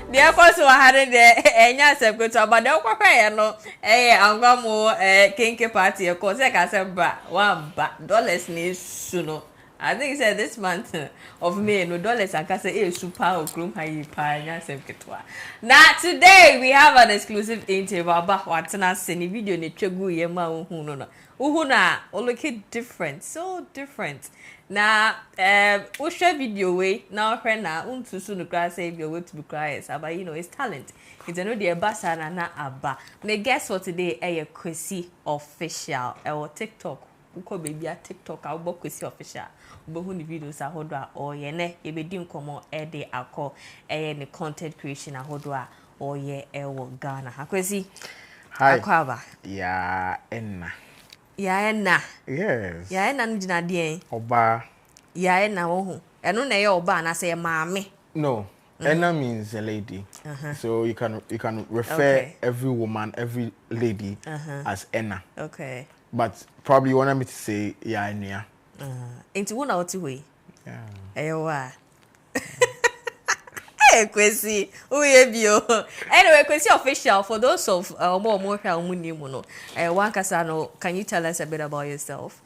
The course we had there enya sekwetu but the kwakwa no angwamo kinky party of course I said bra one dollars ni suno. I think he said this month of May no dollars and can say super okrum high panya seketwa. Now today we have an exclusive interview about what's na seni video ni twegu yema uhu no. Uhu na all look different, so different. Na usha video way now friend na untusu no cry say your way to be cries but you know it's talent. It's no the basa na aba. Me guess for today Quecy official or TikTok. Uko baby at TikTok abo Quecy official. Ubo hu ni videos ahodwa o ye ne e be di nkomo e de akọ ni content creation ahodwa o ye wo Ghana. Quecy. Hi. Akwaba. Ya enna. Ya enna. Yes. Ya enna njina die. Oba. Ya enna wo hu. Eno na ye oba na say maame. No. Enna means a lady. So you can refer every woman, every lady as enna. Okay. But probably you want me to say ya enna. Into one out way. Yeah. Ewa. Hey, Quecy. Anyway, Quecy official for those of more one Casano, can you tell us a bit about yourself?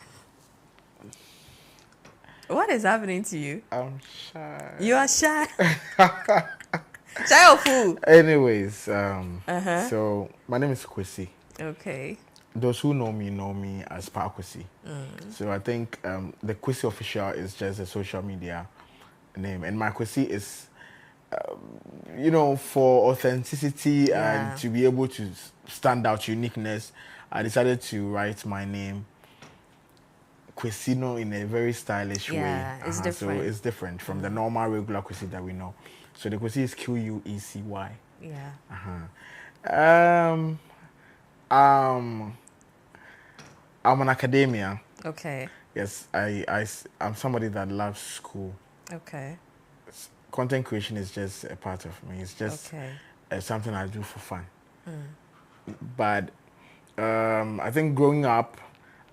What is happening to you? I'm shy. You are shy. Shy of who? Anyways, so my name is Quecy. Okay. Those who know me as Quecy. So I think the Quecy official is just a social media name, and my Quecy is, for authenticity and to be able to stand out, uniqueness. I decided to write my name Quecino in a very stylish way. It's different. So it's different from the normal regular Quecy that we know. So the Quecy is Quecy. Yeah. I'm an academia. Okay. Yes, I'm somebody that loves school. Okay. Content creation is just a part of me. It's just something I do for fun. But I think growing up,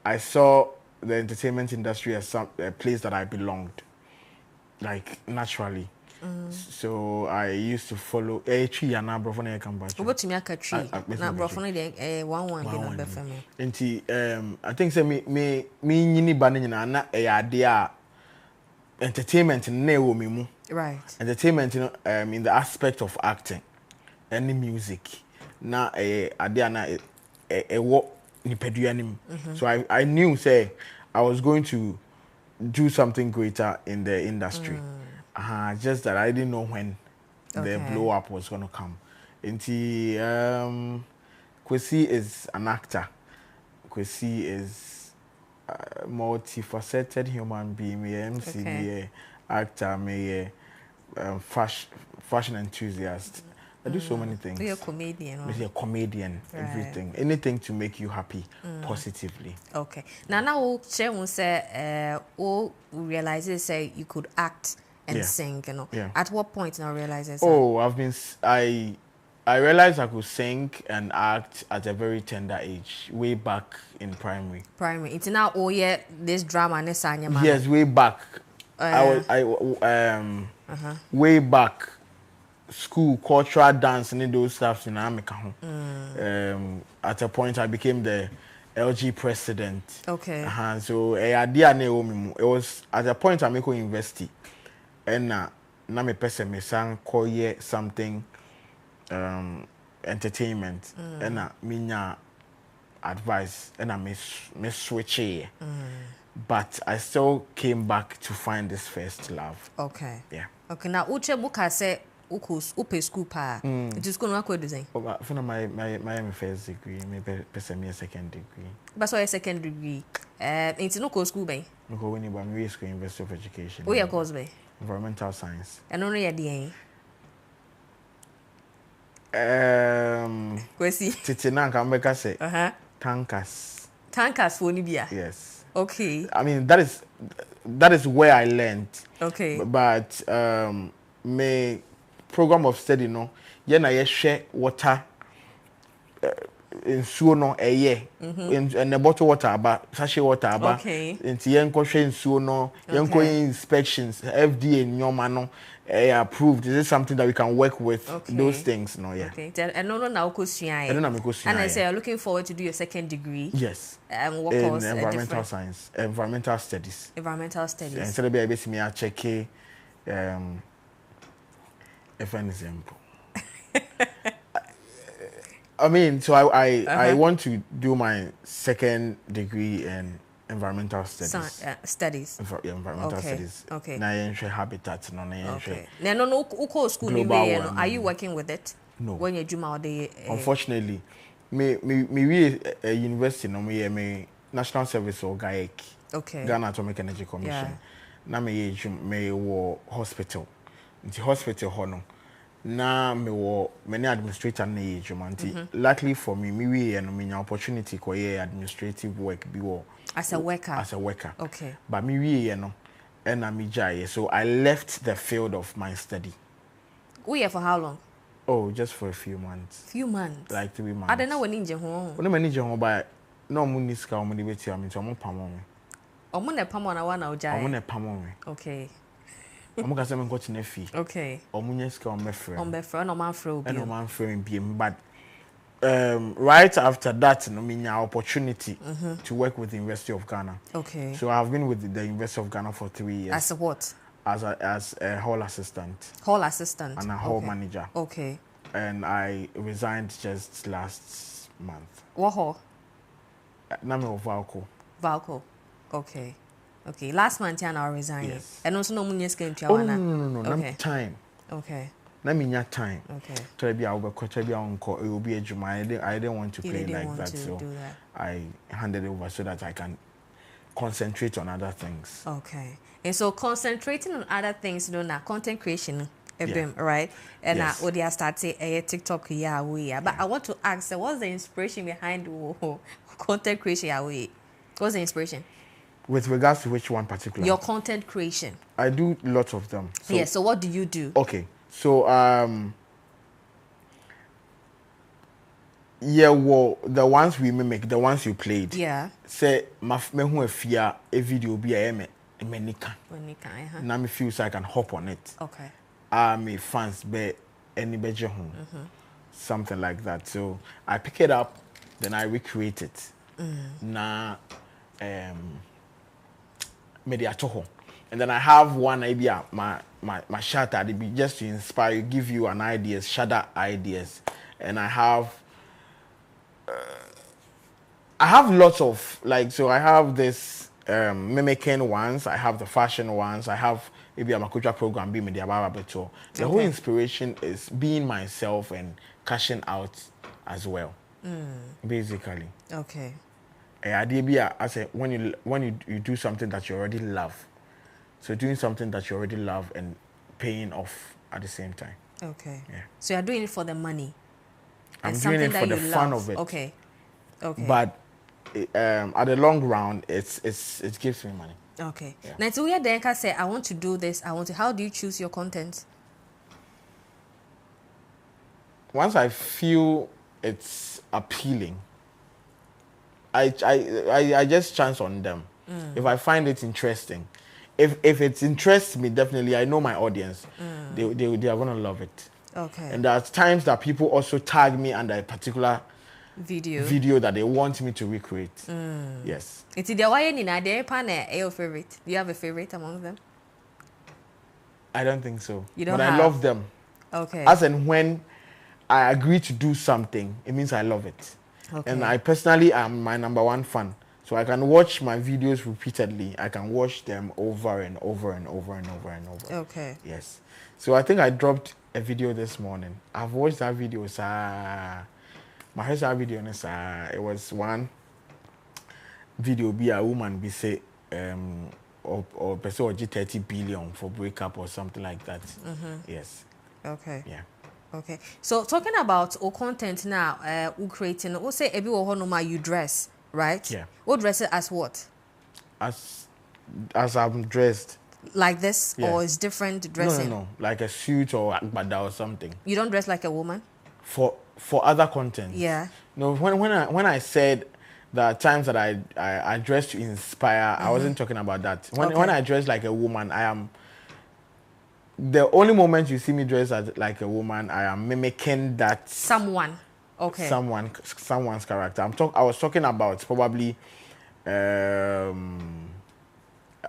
I saw the entertainment industry as a place that I belonged, like naturally. So I used to follow tree and now brofone come back. What to me a tree? Na brofone de one be family. Enti I think say me nyini ba nyina na ade entertainment na wo me mu. Right. Entertainment in the aspect of acting and music. Na ade na wo nipadua nim. So I knew say I was going to do something greater in the industry. Just that I didn't know when the blow up was going to come. Quecy is an actor. Quecy is a multifaceted human being. Me MC, me actor, me fashion enthusiast. I do so many things. You're a comedian. You're a comedian, everything. Anything to make you happy, positively. Okay. Now, Cheryl say, realizes say you could act and sing, At what point now realizes? Oh, I realized I could sing and act at a very tender age, way back in primary. It's now this drama and this anime. Yes, way back. Way back. School, cultural dance, and those stuff in America. At a point, I became the LG president. Okay. So it was at a point I make university, and na me person me sang koye something, entertainment, and na minya advice, and I me switch it. But I still came back to find this first love. Okay. Yeah. Okay. Now, uche buka say. Upe school pa. It is going to work with design. For my first degree, maybe a second degree. But so a second degree. It's no school by. No go any but me school University of Education. Oh, your course by environmental science. And only a DA. Quecy. Titina can make us say. Tankers. Tankers for Nibia. Yes. Okay. I mean that is where I learned. Okay. But my program of study, na share water nsuo no and the bottle water aba sachet water aba nti yen ko hwe nsuo no yen ko inspections FDA nyoma no approved. Is this something that we can work with? Those things no okay and no na okosua and I say you're looking forward to do your second degree. Yes. What course? Environmental science, environmental studies. And instead of being me I check if an example. I mean, so I want to do my second degree in environmental studies. Environmental studies. Okay. Na yenhwe habitat no na yenhwe. No uko school ni we are you working with it? No. When you juma the unfortunately, me we a university no me National Service or GAEC. Okay. Ghana Atomic Energy Commission. Na me wo hospital. Nti hospital hono. Na me wo many administrator na ejuma nti luckily for me we and me opportunity ko administrative work bi wo as a worker. Okay. But me we no and na me jai, so I left the field of my study. We here for how long? Oh, just for a few months. Like 3 months. I don't know when ninja ho. When me ninja ho ba no mo niska mo de beti am nti mo pamo me. Omo na pamo na wa na ojai. Omo na pamo me. Okay. I'm going to say I'm going to fee. Okay. Omunyeska on my friend. On my friend, no man friend. No man friend BM. But right after that, no mean opportunity to work with the University of Ghana. Okay. So I've been with the University of Ghana for 3 years. As a what? As a hall assistant. Hall assistant. And a hall manager. Okay. And I resigned just last month. What hall? Name of Valco. Valco. Okay. Okay, last month I resigned. Yes. And also no money scheme to no. Okay. Time. Okay. Let me have time. Okay. To be able to be on call, it will be a juma. I didn't want to play like that, so I handed it over so that I can concentrate on other things. Okay. And so concentrating on other things, now content creation, right? And I already started a TikTok but I want to ask, what's the inspiration behind content creation? What's the inspiration? With regards to which one particular? Your content creation. I do lots of them. So, so what do you do? Okay. So the ones we mimic, the ones you played. Yeah. Say me hu afia a video be a menika. Now me feel so I can hop on it. Okay. Me fans be any beje home. Something like that. So I pick it up, then I recreate it. Now media toho. And then I have one idea, my shatter, it be just to inspire you, give you an idea, shatter ideas. And I have lots of, like, so I have this mimicking ones, I have the fashion ones, I have maybe a makucha program, be media beto. The whole inspiration is being myself and cashing out as well. Basically. Okay. I say when you do something that you already love, so doing something that you already love and paying off at the same time. Okay. Yeah. So you're doing it for the money. I'm doing it for the fun of it. Okay. Okay. But at the long run, it gives me money. Okay. Yeah. Now, so we then can say, I want to do this. I want to. How do you choose your content? Once I feel it's appealing, I just chance on them. If I find it interesting, if it interests me, definitely I know my audience. They are gonna love it. Okay. And there are times that people also tag me under a particular video that they want me to recreate. Yes. It's the way in your favorite. Do you have a favorite among them? I don't think so. You don't. But I love them. Okay. As and when I agree to do something, it means I love it. Okay. And I personally am my #1 fan. So I can watch my videos repeatedly. I can watch them over and over and over and over and over. Okay. Yes. So I think I dropped a video this morning. I've watched that video, my first video, it was one video be a woman be say or person or 30 billion for breakup or something like that. Yes. Okay. Yeah. Okay. So talking about content now, creating, we'll say every one you dress, right? Yeah. What dress it as what? As I'm dressed. Like this, or is different dressing? No. Like a suit or agbada or something. You don't dress like a woman? for other content. Yeah. No, when I said the times that I dress to inspire, I wasn't talking about that. When I dress like a woman, I am the only moment you see me dress as like a woman, I am mimicking that someone. Okay. Someone's character. I was talking about probably on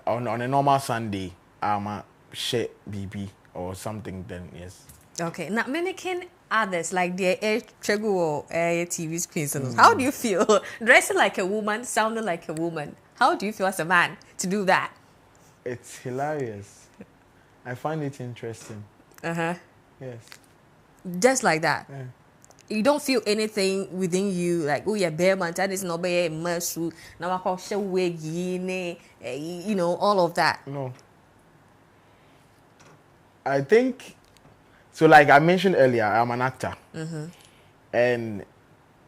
a normal Sunday, I'm a shit BB or something. Then yes. Okay. Now mimicking others like the Chegu or TV screens. How do you feel dressing like a woman, sounding like a woman? How do you feel as a man to do that? It's hilarious. I find it interesting. Yes. Just like that. Yeah. You don't feel anything within you like, oh yeah, bear man, that is not bear mersu. Now I call show you know, all of that. No. I think so. Like I mentioned earlier, I'm an actor, and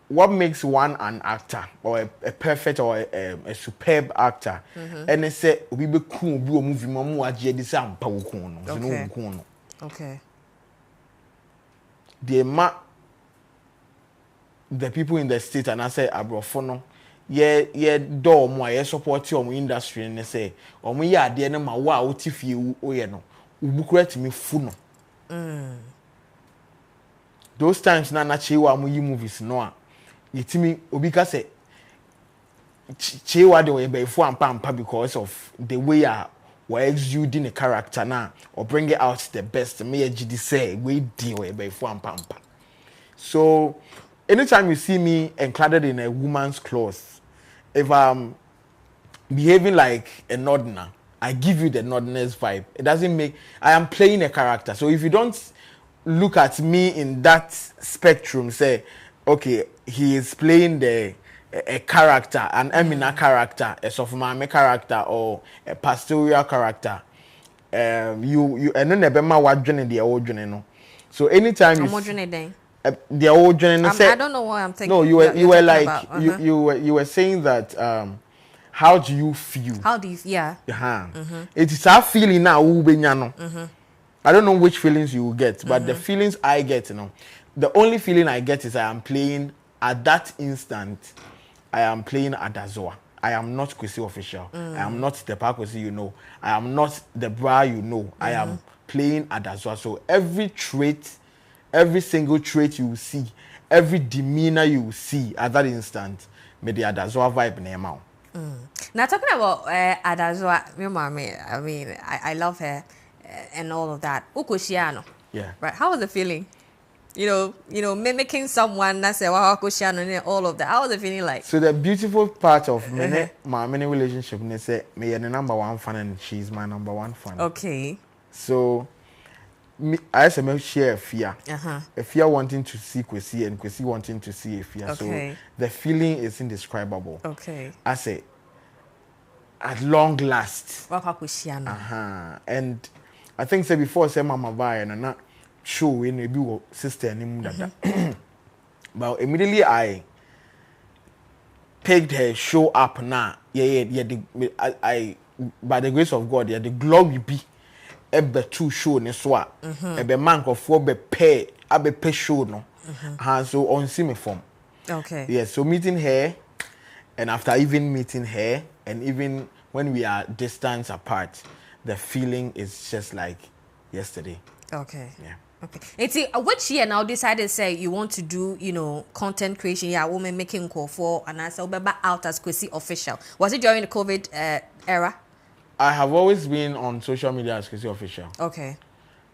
what makes one an actor or a perfect or a superb actor? And they say we be cool, we movie mamu aje di say ampa wo cool no. Okay. The people in the state and I say abrofo no ye do mo ye support your industry and say omo ye ade na ma wa otifie wo ye no ubukura timi fu no. Those times na chewa mo yi movies no a yetimi obi ka say chewa de we be fu ampa because of the way we exuding a character na or bring it out the best me gidi say we dey we be fu ampa. So anytime you see me enclosed in a woman's clothes, if I'm behaving like a northerner, I give you the northerners vibe. It doesn't make... I am playing a character. So if you don't look at me in that spectrum, say, okay, he is playing a character, an Emina character, a Sofumame character, or a pastoral character, you and then the old no. So anytime you... the old journey I don't know what I'm thinking. No, you were like you were saying that how do you feel? How do you yeah. It is our feeling now I don't know which feelings you will get, but the feelings I get, the only feeling I get is I am playing at that instant. I am playing Adazoa. I am not Quecy official. I am not the Quecy you know. I am not the bra you know. I am playing Adazoa. So every single trait you will see, every demeanor you will see at that instant, may the Adazoa vibe name out. Now talking about Adazoa, I mean, I love her and all of that. Ukoshiano. Yeah. Right. How was the feeling? You know, mimicking someone that said wow, Ukoshiano and all of that. How was the feeling like? So the beautiful part of my many relationship, they say me the number one fan and she's my number one fan. Okay. So I share a fear. A fear wanting to see Quecy and Quecy wanting to see a fear. Okay. So the feeling is indescribable. Okay. I say, at long last. And I think say before say Mama Vai and not show when maybe sister and him but immediately I picked her show up now. I by the grace of God, the glory be. Ebe two show ne so a ebe man kofo be pay abe pay show no so on see me from yes. So meeting her, and after even meeting her, and even when we are distance apart, the feeling is just like yesterday. Okay. Yeah. Okay. It's which year now decided say you want to do content creation? Yeah, woman making call for and I said out as Quecy official. Was it during the COVID era? I have always been on social media as Quecy official. Okay.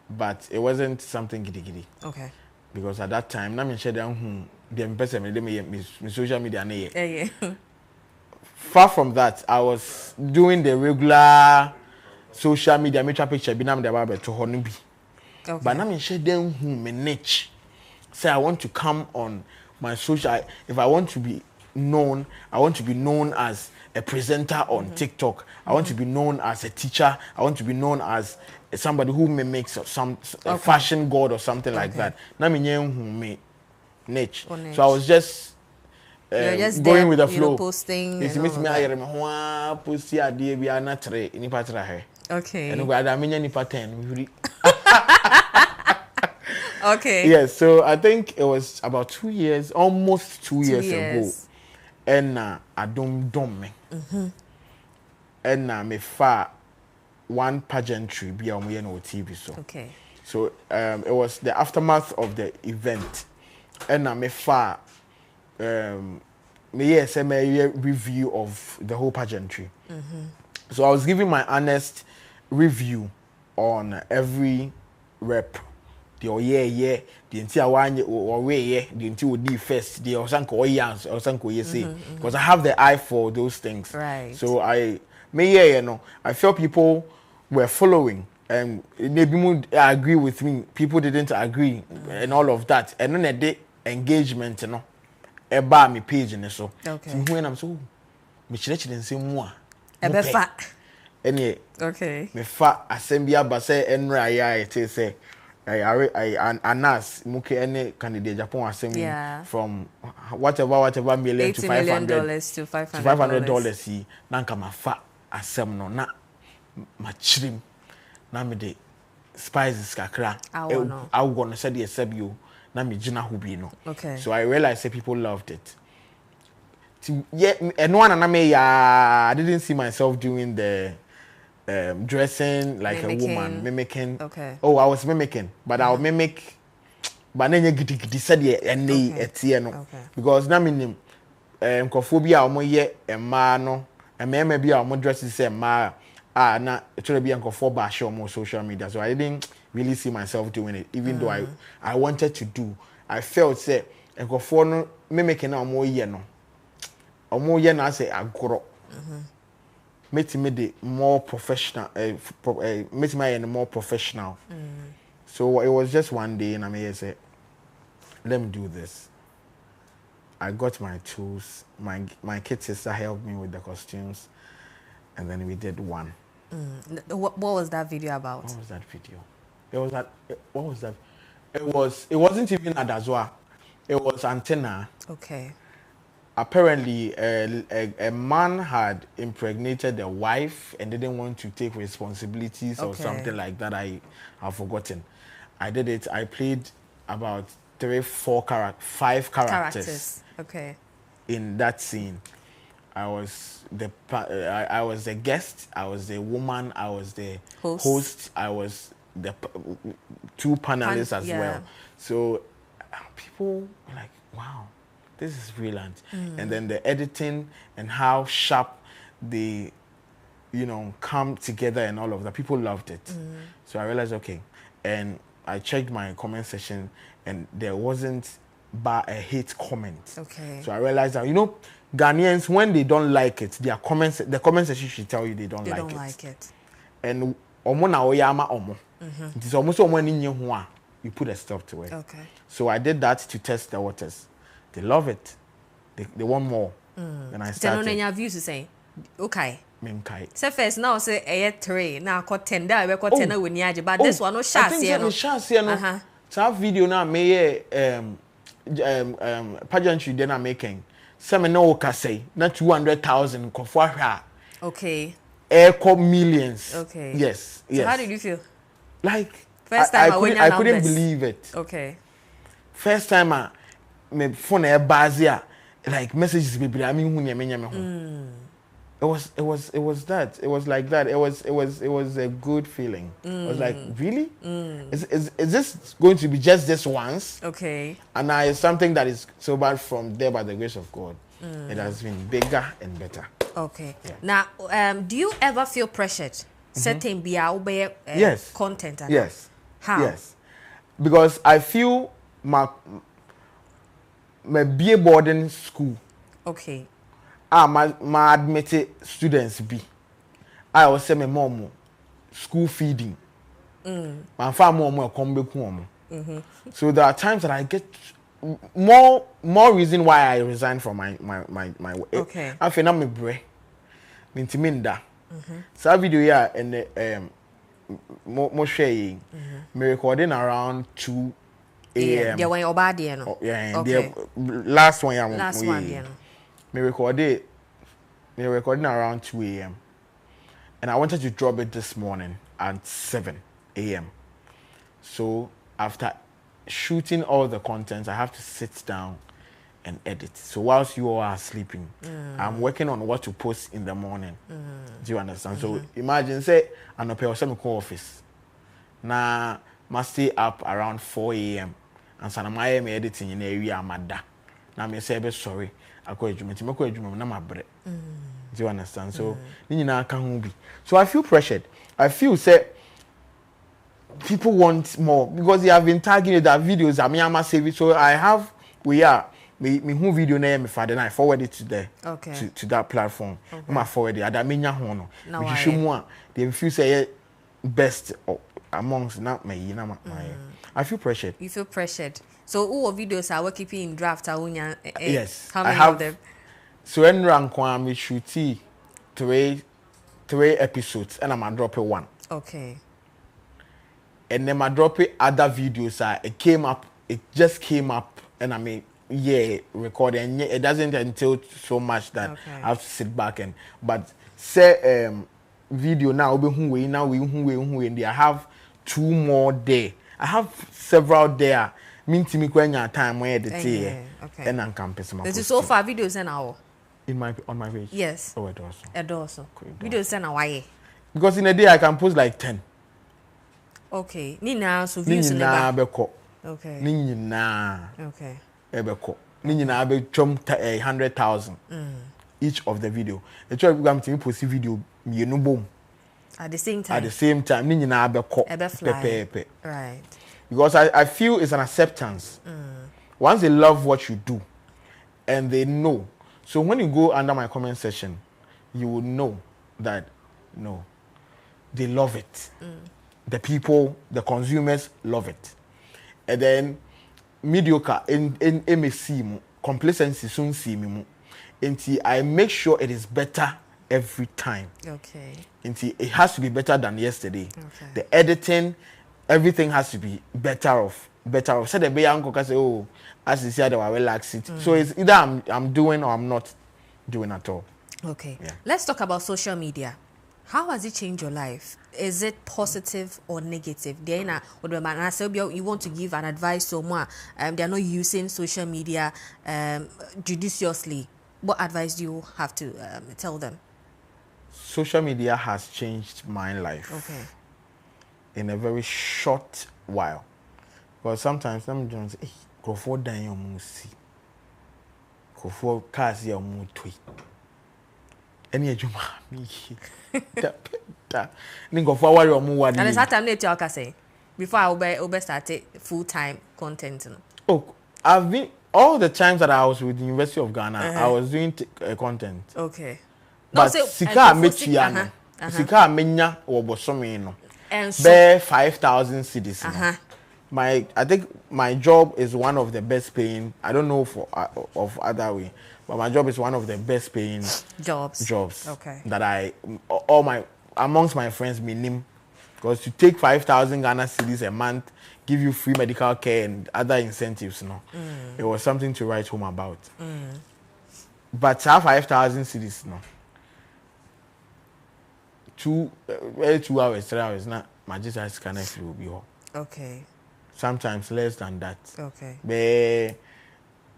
But it wasn't something giddy. Okay. Because at that time, na share them the person me social media yeah. Far from that, I was doing the regular social media me picture be nam the about to honobi. Okay. But na share them me niche. Say I want to come on my social. If I want to be known, I want to be known as a presenter on TikTok. I want to be known as a teacher. I want to be known as somebody who may make a fashion god or something like that. Na me niche. So I was just going there, with the flow. Posting. It's me post idea bi anatre ni patra he. Okay. And go ada menya ni pattern. Okay. Yes, so I think it was about 2 years, almost 2 years ago. And I don't me. And me fa one pageantry be on TV so. Okay. So it was the aftermath of the event. And me fa me yes a review of the whole pageantry. So I was giving my honest review on every rep. The yeah, the entire one or way, the until the first, the Osanko Yans, Osanko Yesi. Because I have the eye for those things. Right. So I I felt people were following and maybe I agree with me. People didn't agree and all of that. And then a day engagement, about me page and so. Okay. So when I'm so me didn't say more. Okay. Me fa assembly abase enra ya it say I anas muke any candidate Japan assembly from whatever million to $500 to $500 na nka ma fa asem no na ma chirim na me de spices kakra awo no said yes sabio na me gina ho bi no. Okay. So I realized that people loved it. Yeah, and one and I didn't see myself doing the dressing like mimicking. A woman, mimicking. Okay. Oh, I was mimicking, but I'll mimic. But then you get said and because now meaning cophobia or more yet a man and maybe our more dresses say ma na it should be uncle for bash or more social media. So I didn't really see myself doing it, even though I wanted to do. I felt say and for mimicking our more no. Or more yen I say agro. Make me more professional. Make me more professional. So it was just one day, and I may say, "Let me do this." I got my tools. My kid sister helped me with the costumes, and then we did one. What was that video about? What was that video? It was that. What was that? It wasn't even Adazwa. It was Antenna. Okay. Apparently, a man had impregnated a wife and didn't want to take responsibilities or something like that. I have forgotten. I did it. I played about 5 characters. Okay. In that scene, I was the guest. I was the woman. I was the host. I was the 2 panelists as well. So people were like, wow. This is brilliant. And then the editing and how sharp they, come together and all of that. People loved it. So I realized, okay. And I checked my comment section and there wasn't a hate comment. Okay. So I realized that, Ghanaians, when they don't like it, the comment section should tell you they don't like it. And omo na oyama omo. It is almost you put a stop to it. Okay. So I did that to test the waters. They love it. They want more. And I started. Then on views to say, okay. Minkai. So first now say 3 now got 10 that we got 10 when you but this one no chance here no. So video now me pageantry then I'm making. Some no ka say na 200,000 kofwa. Okay. Millions. Okay. Yes. So how did you feel? Like first time I couldn't believe it. Okay. First time my phone bazia like messages baby I mean it was that it was like that it was a good feeling. I was like, really? Is this going to be just this once? Okay. And now it's something that is so bad from there by the grace of God. It has been bigger and better. Okay. Yeah. Now do you ever feel pressured setting yes content and yes how? Yes, because I feel my be a boarding school. Okay. My admitted students be. I was say my mom school feeding. My family come back home. So there are times that I get more reason why I resign from my work. Okay. I feel I'm a bre. Mintiminda. So video here and the more sharing. Me recording around 2 a.m. Yeah, when you're bad, no. Yeah, okay. The last one, me recording around 2 a.m. and I wanted to drop it this morning at 7 a.m. So after shooting all the contents, I have to sit down and edit. So whilst you all are sleeping, I'm working on what to post in the morning. Do you understand? So imagine, say, I'm not paying office. Now, must stay up around 4 a.m. And so I'm editing in area Amada. Now I say, sorry, I call you, my bread. Do you understand? So, so I feel pressured. I feel, say, people want more because they have been tagging that videos. I mean, I must save it. So I have, me who video name me father and I forward it to there. Okay. To that platform. I forward it. I mean, no, show more. They feel say best amongst not me. I feel pressured. You feel pressured. So all videos are keeping in draft. Yes. How many of them? So in rank one, we shoot three episodes, and I'm drop one. Okay. And then I drop other videos. It just came up, and I mean, recording. And it doesn't entail so much that I have to sit back but say video now and I have 2 more there. I have several there. Mean to me when your time where the tea and on campus. This is so far videos an hour. On my page. Yes. Oh, it also. It also. Videos an hour. Because in a day I can post like 10. Okay. Nina so views in the okay. Nina. Okay. Ebeko. Nina be chum 100,000 each of the video. The try program to post video you know boom. At the same time. At the same time, Nina Ebeko. Pepe. Right. Because I feel it's an acceptance. Once they love what you do and they know. So when you go under my comment section, you will know that no, they love it. The people, the consumers love it. And then mediocre in MSC, complacency soon see me. Until I make sure it is better every time. Okay. Until it has to be better than yesterday. Okay. The editing, everything has to be better off. So the young can say, oh, as you said, I relax it. So it's either I'm doing or I'm not doing at all. Okay. Yeah. Let's talk about social media. How has it changed your life? Is it positive or negative? You want to give an advice to someone. They're not using social media judiciously. What advice do you have to tell them? Social media has changed my life. Okay. In a very short while. Because sometimes I'm just hey, go for down see. Go for cars your tweet. Any ejuma me. Go for worry or more. And it's that time later I say before I started full-time content. Oh, I've been all the times that I was with the University of Ghana, I was doing content. Okay. But Sika Mechiano, Sika Menya or Bosomino. And so, bear 5,000 cities. I think my job is one of the best paying. I don't know for of other way, but my job is one of the best paying jobs. Okay. That amongst my friends minim, because to take 5,000 Ghana cedis a month, give you free medical care and other incentives, it was something to write home about. But 5,000 cedis, 2 hours, 3 hours, not my just can will be home. Okay. Sometimes less than that. Okay. But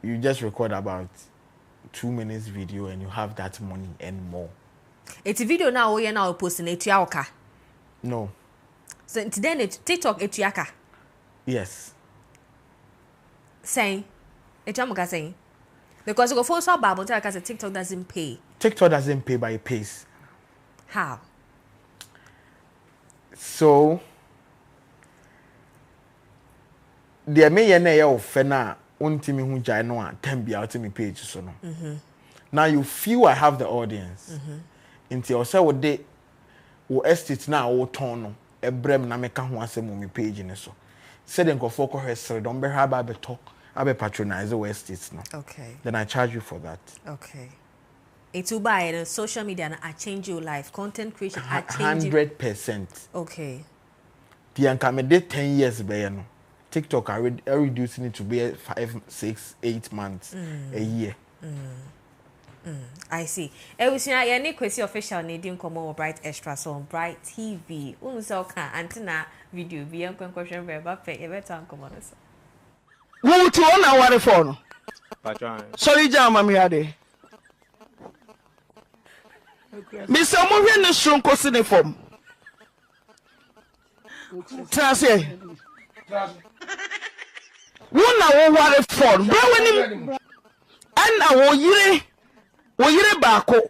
you just record about 2 minutes video and you have that money and more. It's a video now you're now posting it to your No. So today TikTok it to Yes. Saying it saying because you go for so Bible because TikTok doesn't pay. TikTok doesn't pay, but it pays. How? So the me ye ofena untimi hu jai no a tembi out me page so no. Now you feel I have the audience. Until you say what they wo estate na wo ton no ebrem na meka ho asem me page ne so. Say den go for hwesere don be ha ba beto abe patronize wo estate no. Okay. Then I charge you for that. Okay. It will buy and social media and I change your life. Content creation I change 100%. Okay. The anka did 10 years be no. TikTok are reducing it to be 5, 6, 8 months a year. I see. Everything I any Quecy official needing come on Bryt Extra so on Bryt TV. Unso can antenna video be question very pay better come on. Who to on our phone? Sorry, Jama, me ade. Miss Amovian is strong cosine form. Trase. One hour what a phone. Brown and our yere bako.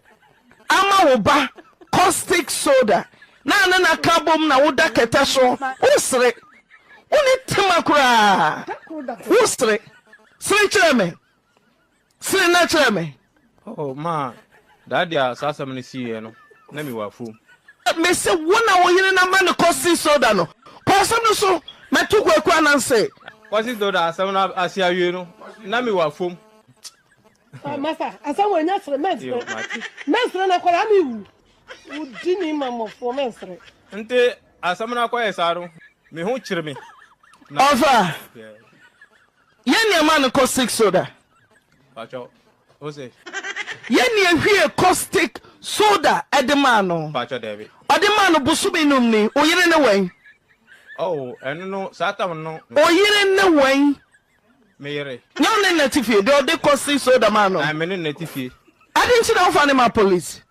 Ama oba caustic soda. Na kabom na woda ketaso. Usre. Uni timakura. Usre. Sre cheme. Sre na cheme. Oh ma. Daddy asasa me see no. Na me wafu. Me say one hour yere na man caustic soda no. Pasam no so metu kwa na say. Caustic soda asam na asia wie no. Na me wafu. Master, asam we nya sre mesre. Mesre na kwara mi wu. Udini mama for mesre. Nte asam na kwa esaro. Me hu kire me. Ofa. Yeni man caustic soda. Pacho. O say. Yeni ehwie caustic soda edemano. Pacho David. Odemano busumi num ni. Oyire ne wen. Oh, eno no satam no. Oyire ne wen. Meyere. No ne natifie. De caustic soda man no. I mean natifie. I didn't see no find my police.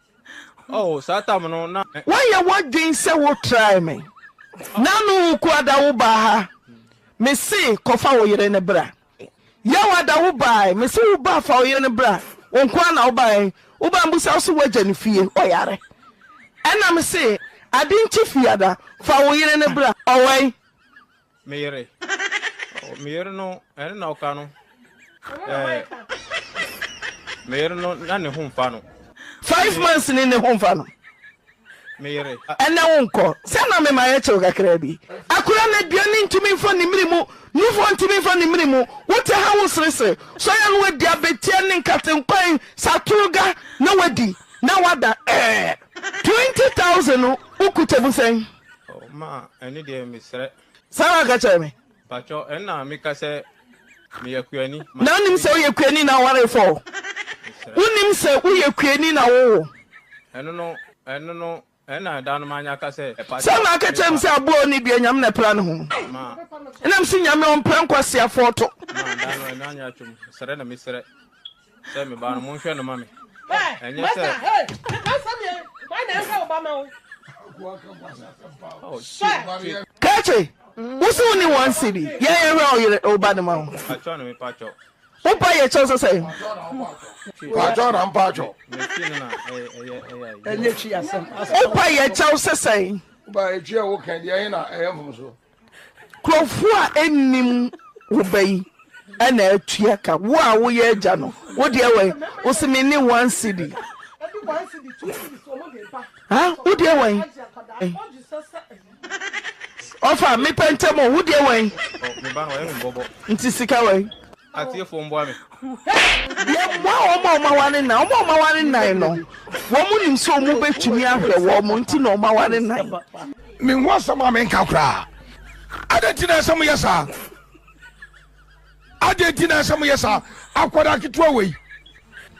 Oh, satam no na. Why you what doing say what try me? Nanu kwada wo ba ha. Me say kofa wo yire ne bra. Ya wada wo ba, me say wo ba fa wo yire ne bra. Onkwa na wo ba, wo ba mbusa so waja ne fie oyare. Ena me say adinchi fiada fa wo yire ne bra. Owai. Meyere. Oh, meyere no, ene na oka no. Meyere no na ne ho mfa no. 5 months ni ne ho mfa no. Meyere. Ena wonko. Se na me maye che kakra bi. Akura na duani ntumi mfa ni mirimu. Nufo ntumi mfa ni mirimu. Wote ha wo srese. So ya no wadi abetia ne nkatenkwan saturuga na wadi. Na wada 20,000 ukutebu sen. Oh ma, ene de misre. Sawa ka che me. Pacho ena mi ka se mi yakuani. Na nim se wo yakuani na ware fo. Unim se wo yakuani na wo. Eno no, ena dan manya ka se. Sama ka che me se abo ni bia nyam na pra ne ho. Ma. Enam se nyame on pra nkwase afoto. Ma dan no anya chum. Sere na mi sere. Se me ba no mo hwe no ma me. Master, hey, asam ye. Why na enka Obama o? Oh, shit. Kache. Who's only one city? Yeah, you're Obama. Pacho no me pacho. Who buy your choice? Say, Pacho and Pacho. who buy your choice? Say, By a chair, who can the Anna? I am so. Crofua enim obey. And a chiaka. Wow, we are Jano. What dear way? Was meaning one city. Huh? Who dear way? Offer me pentamo. Who dear way? Me ban wa bobo. Ntisika way. Atie fo mbo me. Wow, mama one now. Mama one nine no. Woman so mu betumi ahwe wo mo nti no ma one nine. Me want some men kakra. I don't think some yesa. I don't think some yesa. Akwada kitwa we.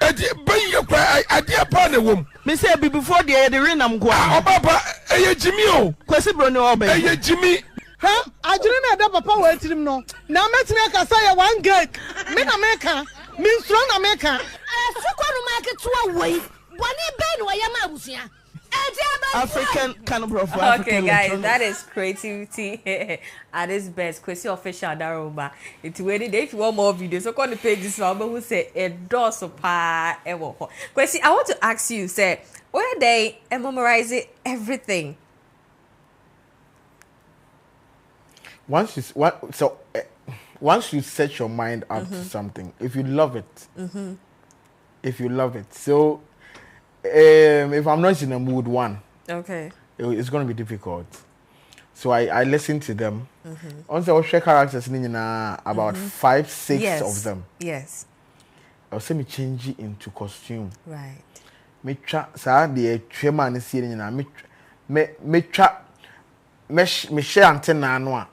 Edi ben ye kwa ade pa na wom. Me say be before the renam go. Obaba eye Jimmy o. Quecy bro no obey. Eye Jimmy. Ha, ajiri na da papa wa tirim no. Na metime aka say ya one gig. Me na meka, me strong na meka. Sukwaru market to away. Boni ben wa yama abusia. African kind of profile. Okay, guys, that is creativity at its best. Quecy official Daroba. It's waiting. If you want more videos, so on the page this number who say a does of pa ever. Quecy, I want to ask you, say, where they memorize everything? Once you set your mind up to something, if you love it, so if I'm not in a mood, Okay. It's going to be difficult. So I listen to them. Also, I'll share characters about 5, 6 of them. Yes. I'll say me change it into costume. Right. Me try the chairman is here. Me try me share antenna no.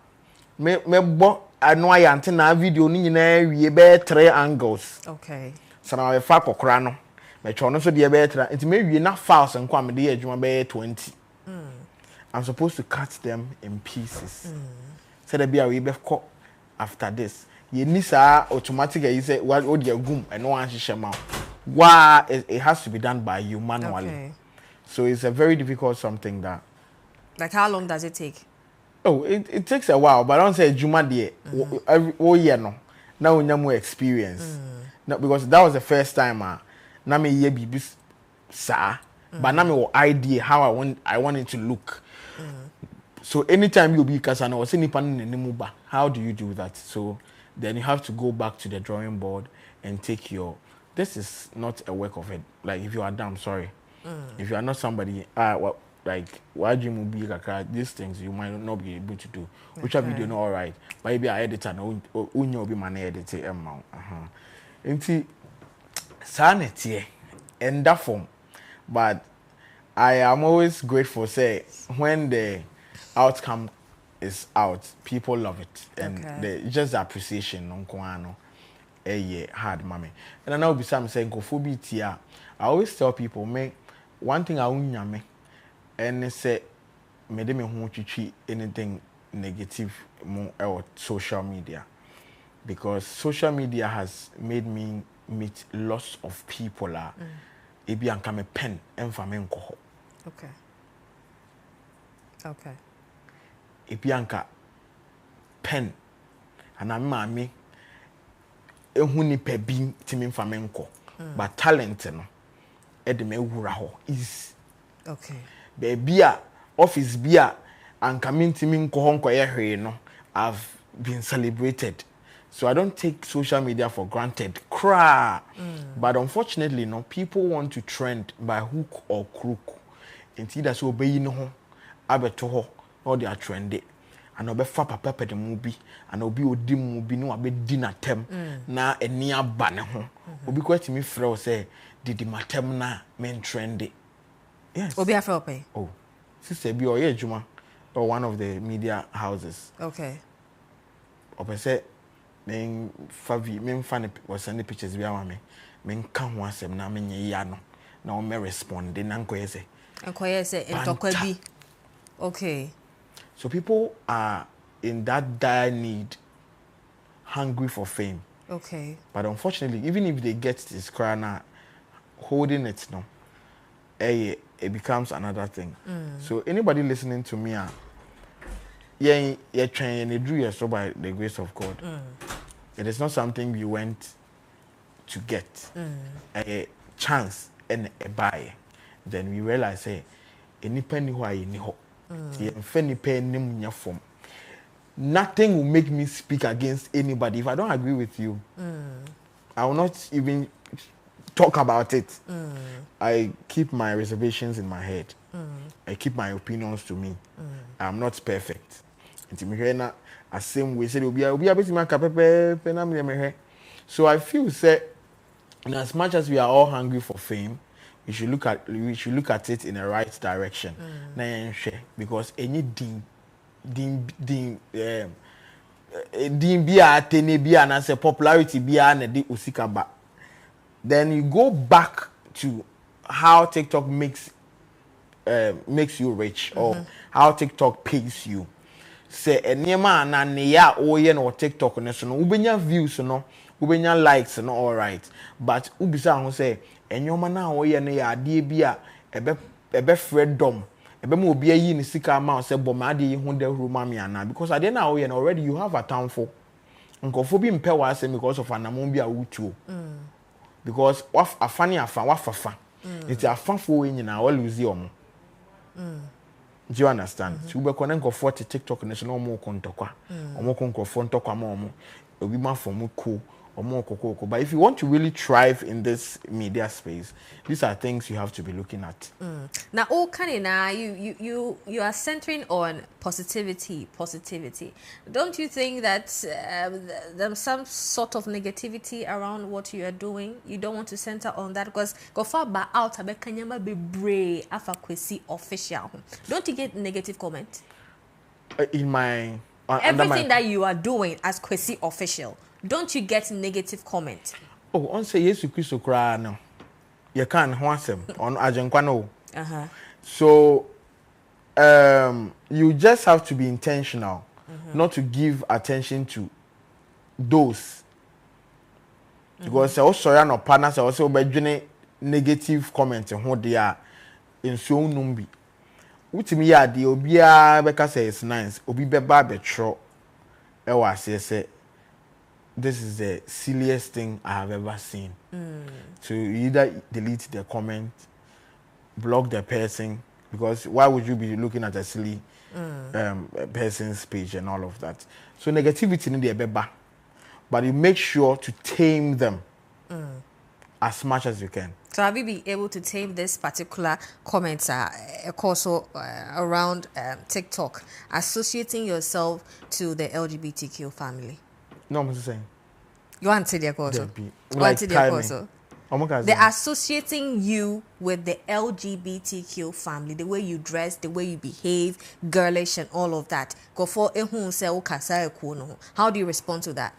Me bo anwa antenna video ni nyina wie be 3 angles. Okay. So na we fa kokora no. Me try no so de be 3. It me wie na files nkwa me de adwuma be 20. I'm supposed to cut them in pieces. So that be we be after this. You need automatic. You say what you gum and no one shema. Why it has to be done by you manually. Okay. So it's a very difficult something that. Like how long does it take? Oh, it takes a while, but I don't say Juma de every year no. Now we have more experience. No, because that was the first time now me hear baby sir, but now me idea how I want it to look. So anytime you be kasana or any pan in the how do you do that? So then you have to go back to the drawing board and take your. This is not a work of it. Like if you are dumb, sorry. If you are not somebody, well, like why do you be these things you might not be able to do. Which have video not all right. But maybe I editor no unyo be man edit amount. Inti sanity in that form. But I am always grateful say when the outcome is out, people love it. And just the appreciation on Koano. Hard mommy. And I know be some saying I always tell people me one thing I won't me and say me dem who treat anything negative more or social media, because social media has made me meet lots of people ebi anka me pen emfa me nko ho. Okay. Ebi anka pen ana me ehu ni pe bi timi mfa me nko, but talent no e de me wura ho is baby a office bia anka mintimi nko ho nko ye hwe no I've been celebrated. So I don't take social media for granted. But unfortunately, no, people want to trend by hook or crook. Inti that's obey no ho abeto ho or they are trendy. And obe fa papa the movie and obi odi movie no abe di na tem na eni aba ne ho. Obi kwati me frɛ say did matem na men trendy. Yes. Obi afro pay. Oh. Sister bi or ye juma or one of the media houses. Okay. Ope say men favi men fan was send pictures bi awame. Men kan ho asem na menye ya no. Na o me respond na nkoye say. Nkoye say entokwa bi. Okay. So people are in that dire need, hungry for fame. Okay. But unfortunately, even if they get this crown, holding it, no, it becomes another thing. So anybody listening to me, you're trying to do yourself by the grace of God. It is not something you went to get. A chance and a buy. Then we realize, hey, any penny who I need. Nothing will make me speak against anybody. If I don't agree with you, I will not even talk about it. I keep my reservations in my head. I keep my opinions to me. I'm not perfect. So I feel say, as much as we are all hungry for fame, we should look at it in the right direction. Because any din bia tene bia na say popularity bia na de usika ba. Then you go back to how TikTok makes you rich, or how TikTok pays you. Say enema na ne ya oye no TikTok ne so no ubenya views no ubenya likes no all right, but ubisa ho say enyoma na oye no ya ade bia ebe freedom ebe mo obi ayi ni sika ama say boma ade yi hu de ruma me ana, because ade na oye no already you have a town for nkofo bi mpe wa say because of anamon bi a wutuo because waf afani afa wafafa it's afafo we nyina wa lose omo. Do you understand? So we connect nkofo to TikTok ne so no mo kontokwa omo konkofo ntokwa ma omo obi ma for cool. But if you want to really thrive in this media space, these are things you have to be looking at. Now, all you are centering on positivity. Don't you think that there's some sort of negativity around what you are doing? You don't want to center on that because go far back out abekanyama be brave afa Quecy official. Don't you get negative comment? In my everything that you are doing as Quecy official. Don't you get negative comment? Oh, on say yes, you cry no. You can't answer on Ajenkwa. So, you just have to be intentional, not to give attention to those. Because also ya no partners also be negative comments ho they are in so numbi. Utimi ya de obi a beka say it's nice. Obi beba be tro e wa say this is the silliest thing I have ever seen. So you either delete the comment, block the person, because why would you be looking at a silly person's page and all of that? So negativity in the beba, but you make sure to tame them as much as you can. So have you been able to tame this particular comments also around TikTok, associating yourself to the LGBTQ family? No, I'm just saying. You want to say the also? Like They're associating you with the LGBTQ family, the way you dress, the way you behave, girlish and all of that. How do you respond to that?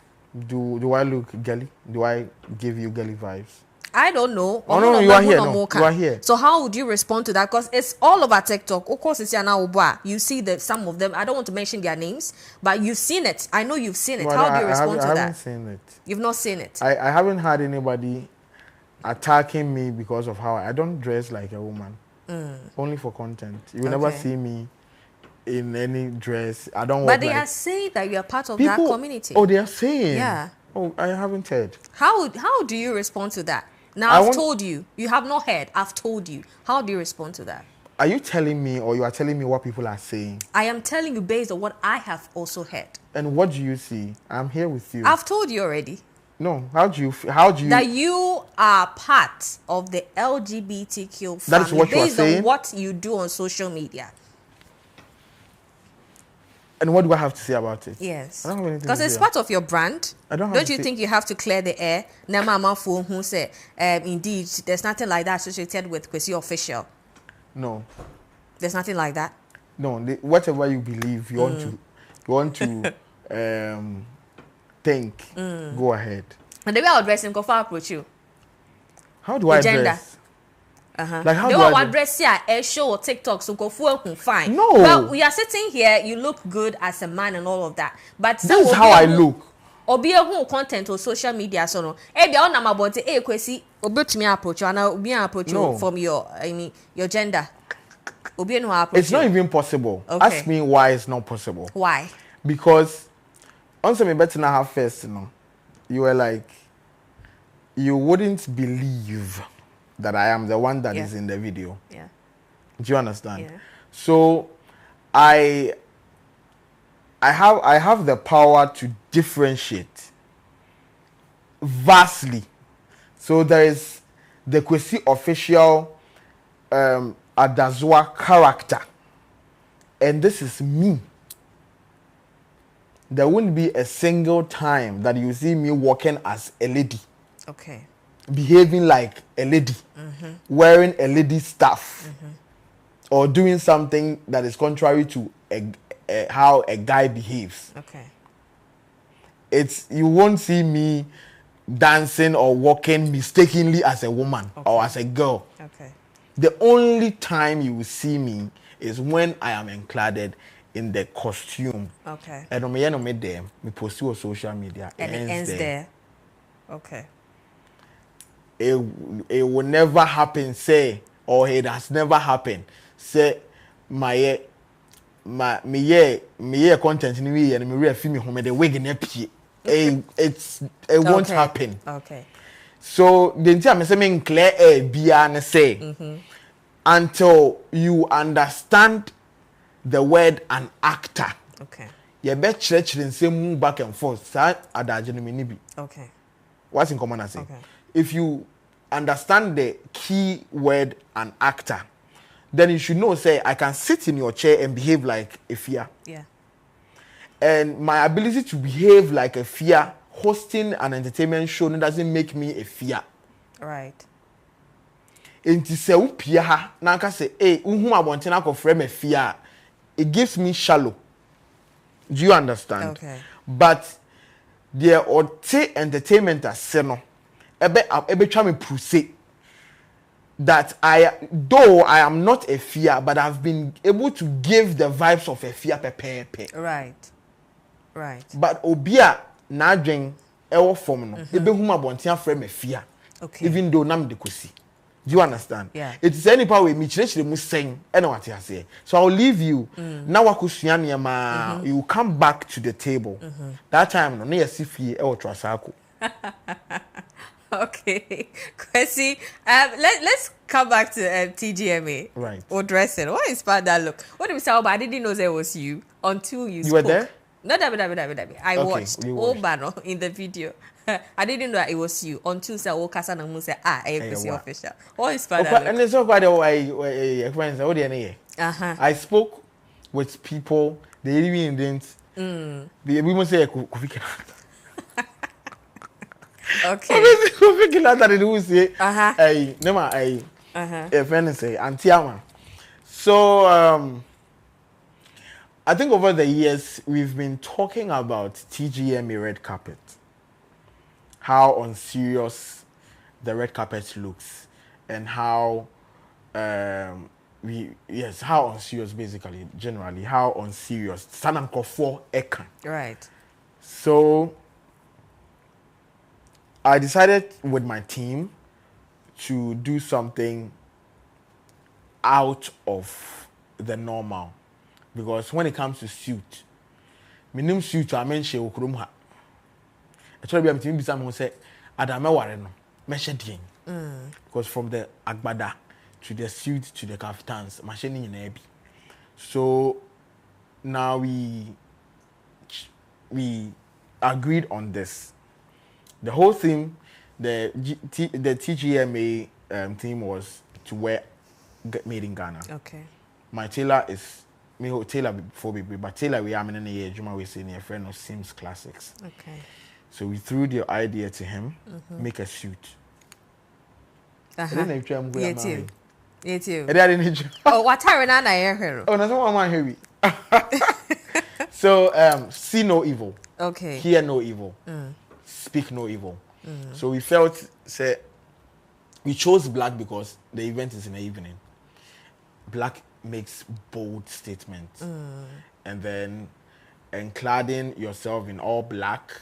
Do I look girly? Do I give you girly vibes? I don't know. Oh, no, you are here. No, you are here. So how would you respond to that? Because it's all over TikTok. Of course, it's now. You see that some of them. I don't want to mention their names, but you've seen it. I know you've seen it. Well, how do you respond to that? I haven't seen it. You've not seen it. I haven't had anybody attacking me because of how I don't dress like a woman. Only for content. You will never see me in any dress. I don't. But they are saying that you are part of that community. Oh, they are saying. Yeah. Oh, I haven't heard. How do you respond to that? Now I've told you. You have not heard. I've told you. How do you respond to that? Are you telling me, or you are telling me what people are saying? I am telling you based on what I have also heard. And what do you see? I'm here with you. I've told you already. No. How do you? That you are part of the LGBTQ family. That is what you are saying. Based on what you do on social media. And what do I have to say about it? Yes. I don't have anything because it's part of your brand. I don't have Don't you think you have to clear the air? Who said, indeed, there's nothing like that associated with Quecy Official. No. There's nothing like that? No. Whatever you believe, you want to think, go ahead. And the way I dress him, go far approach you. How do I dress? Like how do I dress here? A show or TikTok, so go for fine. No. But we are sitting here. You look good as a man and all of that. But this is how I look. Or be a whole content or social media. So no. Be on my body. Quecy. Or to me approach you. And be approach you from your gender. It's not even possible. Okay. Ask me why it's not possible. Why? Because once me better now have first, you were like, you wouldn't believe that I am the one that is in the video. Yeah. Do you understand? Yeah. So I have the power to differentiate vastly. So there is the Quecy Official Adazwa character. And this is me. There wouldn't be a single time that you see me walking as a lady. Okay. Behaving like a lady, wearing a lady stuff, or doing something that is contrary to how a guy behaves. Okay. You won't see me dancing or walking mistakenly as a woman or as a girl. Okay. The only time you will see me is when I am encladed in the costume. Okay. And me post on social media. And it ends there. Okay. It will never happen, say, or it has never happened. Say, me content in me and me film home the wig in it won't happen. Okay. So the time I say clear air be and say until you understand the word an actor. Okay. You bet church and say move back and forth. Okay. What's in common I say? Okay. If you understand the key word an actor, then you should know, say, I can sit in your chair and behave like a fear. Yeah. And my ability to behave like a fear, hosting an entertainment show, doesn't make me a fear. Right. And to say, Upia, Nanka say, hey, I want to frame a fear. It gives me shallow. Do you understand? Okay. But there are entertainment as seno. Ebe try me proceed that though I am not a fear, but I've been able to give the vibes of a fear pepe. Right. Right. But obia na adwen ewo form no ebe huma bontia frame afia even though nam de Quecy. Do you understand? Yeah. It is any power me chire mu sen e na wate ase. So I'll leave you. Na wakosua niam you come back to the table. That time no na yesifie e wotrasako. Okay. Quecy, let's come back to TGMA. Right. Or dressing. What inspired that look? What did we say? But I didn't know it was you until you spoke. Were there? No, I watched Obano in the video. I didn't know that it was you until say Okasa na mu say Quecy official. What inspired that look? And it's so quite a friends what the I spoke with people, they even didn't they must say Kofi. Okay. Kofi that they will say a friend say Antiama. So I think over the years we've been talking about TGMA red carpet. How unserious the red carpet looks and how how unserious basically generally how unserious Sanam Kofo Ekan. Right. So I decided with my team to do something out of the normal because when it comes to suit, minimum suit I mention Okurumha. Actually, I'm telling you something. Say, Adame Wareno, measure because from the agbada to the suit to the kaftans, machining in Ebi. So now we agreed on this. The whole thing, the TGMA theme was to wear made in Ghana. Okay. My tailor is me tailor before baby, but tailor we am in a year. Juma we say near friend of Sims Classics. Okay. So we threw the idea to him, make a suit. Yeah, too. Oh, what time I hear? Oh, that's what I'm heavy. So, see no evil. Okay. Hear no evil. Speak no evil. So we felt, we chose black because the event is in the evening. Black makes bold statements. And then, cladding yourself in all black,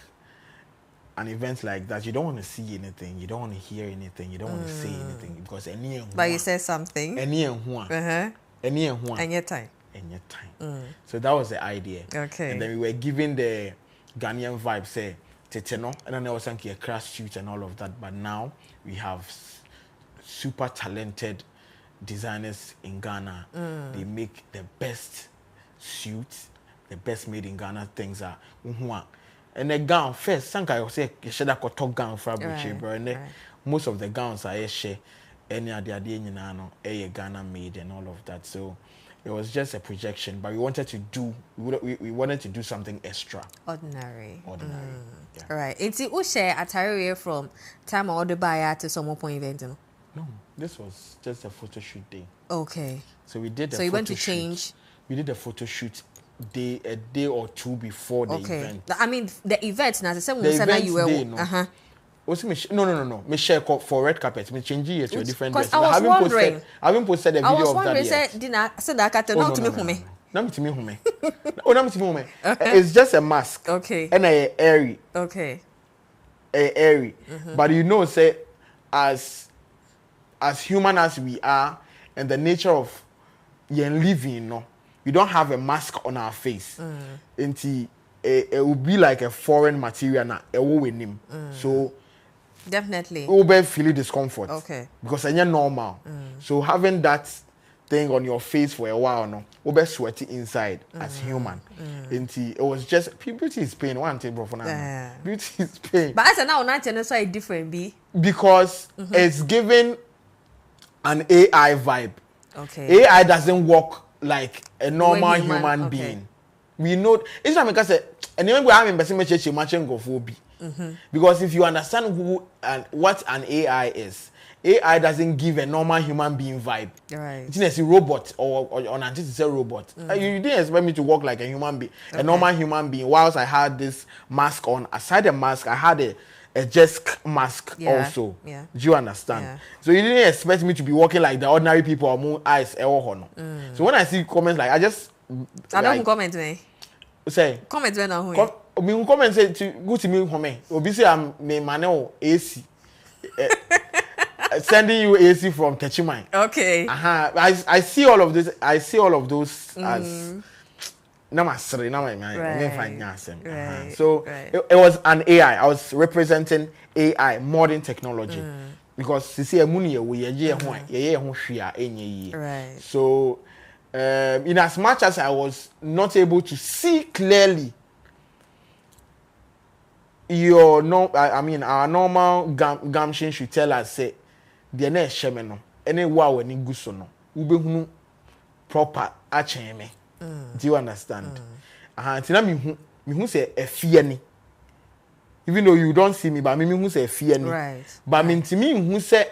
an event like that, you don't want to see anything, you don't want to hear anything, you don't want to say anything because but you said something. And your time. So that was the idea. Okay. And then we were giving the Ghanaian vibe, say Teteno, and then I was thinking a crash suit and all of that. But now we have super talented designers in Ghana. They make the best suits, the best made in Ghana things are. And the gown first, I say you should have got top gown fabric, bro. And most of the gowns are share any other day in Ghana made and all of that. So it was just a projection, but we wanted to do we wanted to do something extra. Ordinary. Yeah. All right. It's who share attire from time or the buyer to some point event. No, this was just a photo shoot day. Okay. So we did. So you went to change. We did a photo shoot. A day or two before the event. I mean the event now. The same way you were. No. Me share for red carpet. Me change it to a different dress. I was wondering. I haven't posted a video of that yet. I was wondering. Dinner. Said that cat. Not to me. Not to me. Oh, not to me. It's just a mask. Okay. And a airy. Okay. A airy. But you know, say as human as we are, and the nature of living, we don't have a mask on our face. Until it will be like a foreign material now. So definitely we will feel discomfort. Okay. Because it's normal. So having that thing on your face for a while, we'll be sweaty inside as human. Until it was just beauty is pain. One thing, bro, for now. Beauty is pain. But as a now, not necessarily different, because it's giving an AI vibe. Okay. AI doesn't work like a normal human being. We know it's not because and even we have in person matching go for because if you understand who and what an AI is, AI doesn't give a normal human being vibe. Right. It's a robot or it's a robot. You didn't expect me to walk like a human being, a normal human being. Whilst I had this mask on, aside the mask, I had a just mask also. Yeah. Do you understand? Yeah. So you didn't expect me to be walking like the ordinary people or more eyes. So when I see comments like I don't comment me. Say comment when Me who come and say to go to me home. Obi say I'm me manel AC. Sending you AC from Techimai. Okay. I see all of this. I see all of those as namasri. So it was an AI. I was representing AI, modern technology, because you see a money Right. So in as much as I was not able to see clearly, our normal gumption should tell us say the na ehye no ene wa wani guso no ubehunu proper acheme. Do you understand? Tina me hu say efie ni, even though you don't see me, but me hu say efie ni. Right. But me ntimi hu say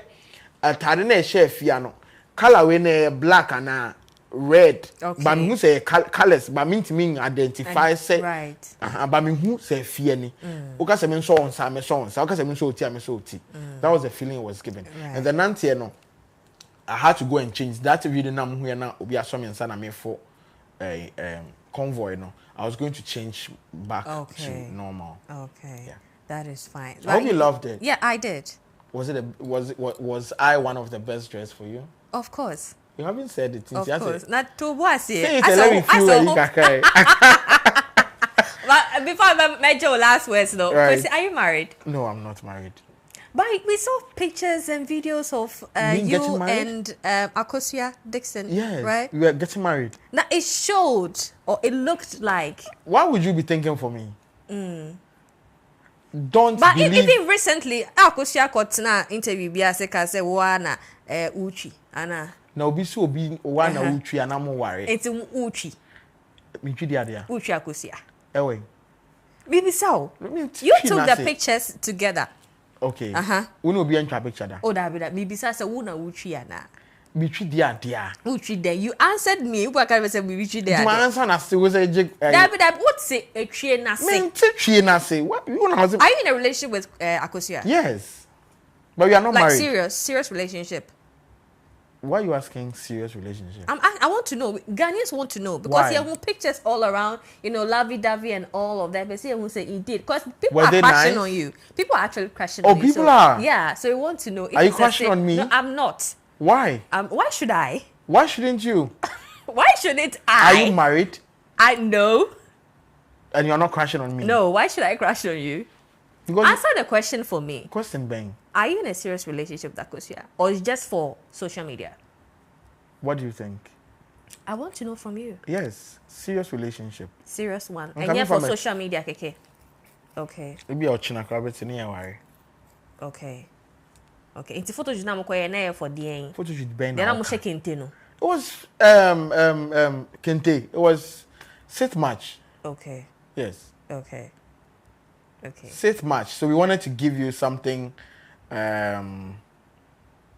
atade na ehye efie no color we na black and red. Okay. But me hu say colors, but me ntimi identify say right. But me who say efie ni. Oka se me so on sa me so on sa. Oka se me so oti me so oti. That was the feeling it was given. Right. And the nantie no, I had to go and change that video. Na mu here na obi aso me nsa na me for convoy no. I was going to change back to normal. Okay. Yeah. That is fine. I hope you loved it. Yeah, I did. Was I one of the best dressed for you? Of course. You haven't said it. Of course. Not to what say it. Let me feel where you can. But before I met your last words though, right. Are you married? No, I'm not married. But we saw pictures and videos of you and Akosua Dixon. Yes. Right? We were getting married. Now it showed, or it looked like. Why would you be thinking for me? Don't but believe. Even recently, Akosua Kotna interview biaseka say wana uchi ana. Na obi so obi wana uchi ana mo ware. It's uchi. Mitwi dia dia. Uchi Akosua. Ewe. Bibi so. You took the pictures together. Okay. We no be ntwa picture da. Oh, that bibi sa say una uchi ana. Mitwi dia dia. Uchi there. You answered me. Who can say bibi there? My answer na say we say that what say etwie na say. Me twie na say. What you know? Are you in a relationship with Akosua? Yes. But we are not married. Like serious relationship. Why are you asking serious relationship? I want to know. Ghanaians want to know because you have pictures all around, lovey-dovey and all of that. But see, who say he did because people are crashing on you. People are actually crashing on you. Oh, people are. Yeah, so we want to know. If are you crashing on me? No, I'm not. Why? Why should I? Why shouldn't you? Why shouldn't I? Are you married? I know. And you're not crashing on me? No. Why should I crash on you? Because answer the question for me. Question, bang. Are you in a serious relationship with Akosua, or is it just for social media? What do you think? I want to know from you. Yes, serious relationship. Serious one. And yeah, for social media, Keke. Okay. Maybe I'll china crab near worry. Okay. Okay. It's photo you now for the photo should bend. Then I'm shaking Tino. It was Kente. It was set match. Okay. Yes. Okay. Okay. Set match. So we wanted to give you something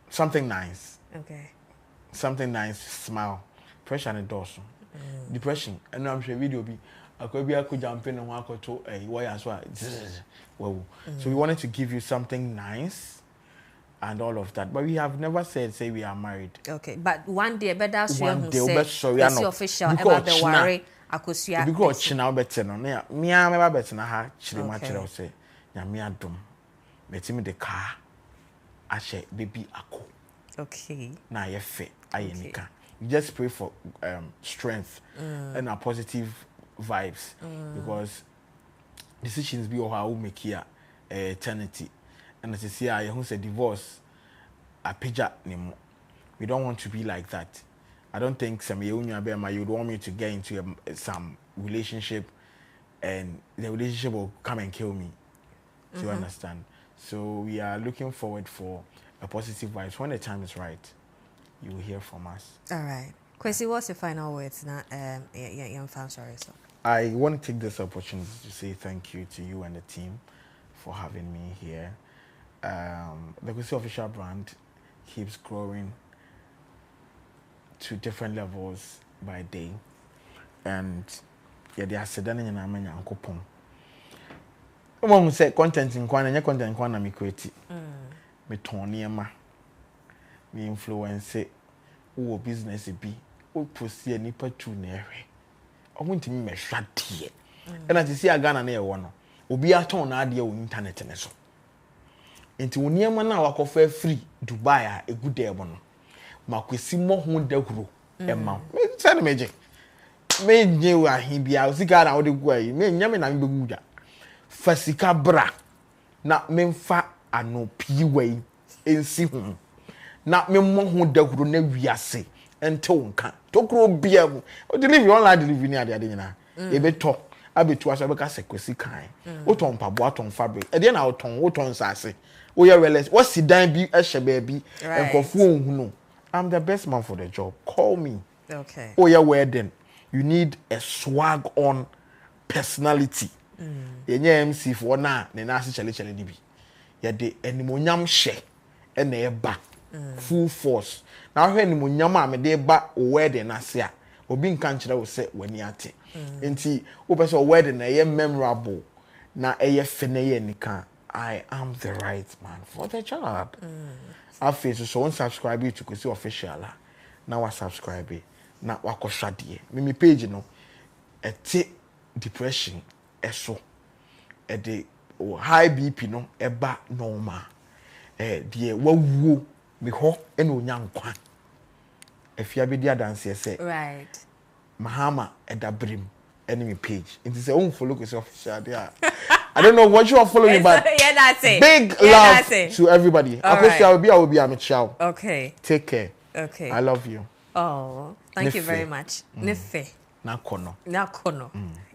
something nice. Okay. Something nice, smile. Pressure and dorsal. Depression. And I'm sure video be I could jump in and walk to a why as well. So we wanted to give you something nice and all of that. But we have never say we are married. Okay. But one day better one day sorry I'm not official about the worry Akosua. Because china better no me never better na ha chiri ma chiri say nyame adom. Betimi the car ashe baby ako. Okay. Na ye fe ayenika. You just pray for strength and a positive vibes because decisions be how we make here eternity. And as you see, I who say divorce a pija nimo. We don't want to be like that. I don't think some you would want me to get into some relationship and the relationship will come and kill me. Do you understand? So we are looking forward for a positive vibes. When the time is right, you will hear from us. All right. Quecy, what's your final words? Young fan, sorry. So. I want to take this opportunity to say thank you to you and the team for having me here. The Quecy official brand keeps growing to different levels by day. And yeah, they are sedan in a man and coupon. One who said content in Kwana, content in Kwana, me Quecy. Me Tonyama, me influence, who business be, who proceed any part to nere. I want to me shut here. And as you see a Ghana near one, obi aton na ade on internet ne so. Enti woniema na wakofa free Dubai a good day bono. Ma Quecy mo hu dahuro e ma. Me say meje. Me nye wa hin bia osika na wo de gu ayi. Me nyame na me begu da. Fasika bra na memfa anopi wei ensi hu. Na me mo hu dahuro na wiase ente wonka. Tokro bia mu. O deliver online delivery ni ade nyina. E be to abetu aso be ka se Quecy kan. O ton pabo aton fabric. E de na o ton sase. O ya realize what si dan bi ehye baabi enkofu ohunu. I'm the best man for the job. Call me. Okay. Oh yeah, wedding. You need a swag on personality. Yenye MC for na na si chale dibi. Ya de animonyam she e na eba full force. Na hwe animonyam a me de ba wedding ase a obi nka nkyere wo se wani ate. Enti wo pese wedding na ye memorable na eye fene ye nika. I am the right man for the job. Afi so unsubscribe to Quecy official. Now wa subscribe. Na wakosha die. Me page no ete depression eso. E de high BP no eba normal. Die wawuo me ho e na onya nkwa. Efia be dia dance say. Right. Mahama edabrim enemy page. It is a follow Quecy official there. I don't know what you are following, but yeah, that's it. Big love to everybody. I will be a ciao. Okay. Take care. Okay. I love you. Oh, thank you very much. Nefe. Na kono.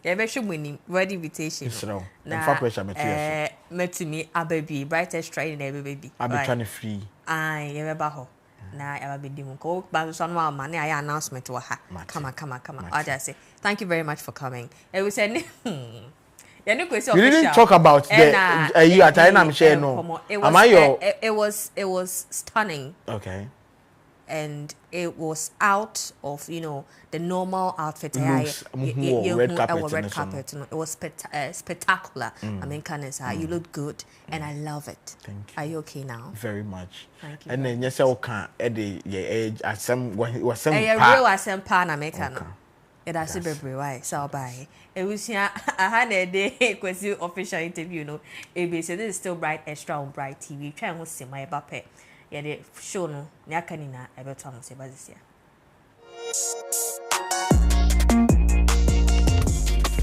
Yeah, be sure winning wedding invitation. No. Na pressure met me ababy Bryt extra in every baby. I be trying free. Aye, you be ho. Na I be dim go but so no man I announcement to ha. Come on. I just say thank you very much for coming. And we said you didn't talk about the you at I'm share no. Am I your it was stunning. Okay. And it was out of the normal outfit. Red carpet. It was spectacular. I mean, you look good, and I love it. Thank you. Are you okay now? Very much. Thank you. And then yes, I can edit your age at some was some real asempa na make no. It has to be right. So bye. It was here. I had a day Quecy official interview. This is still Bryt extra on Bryt TV. Try and see my bape. Yeah, the show no. Nyakanina ebe to am se bazisia.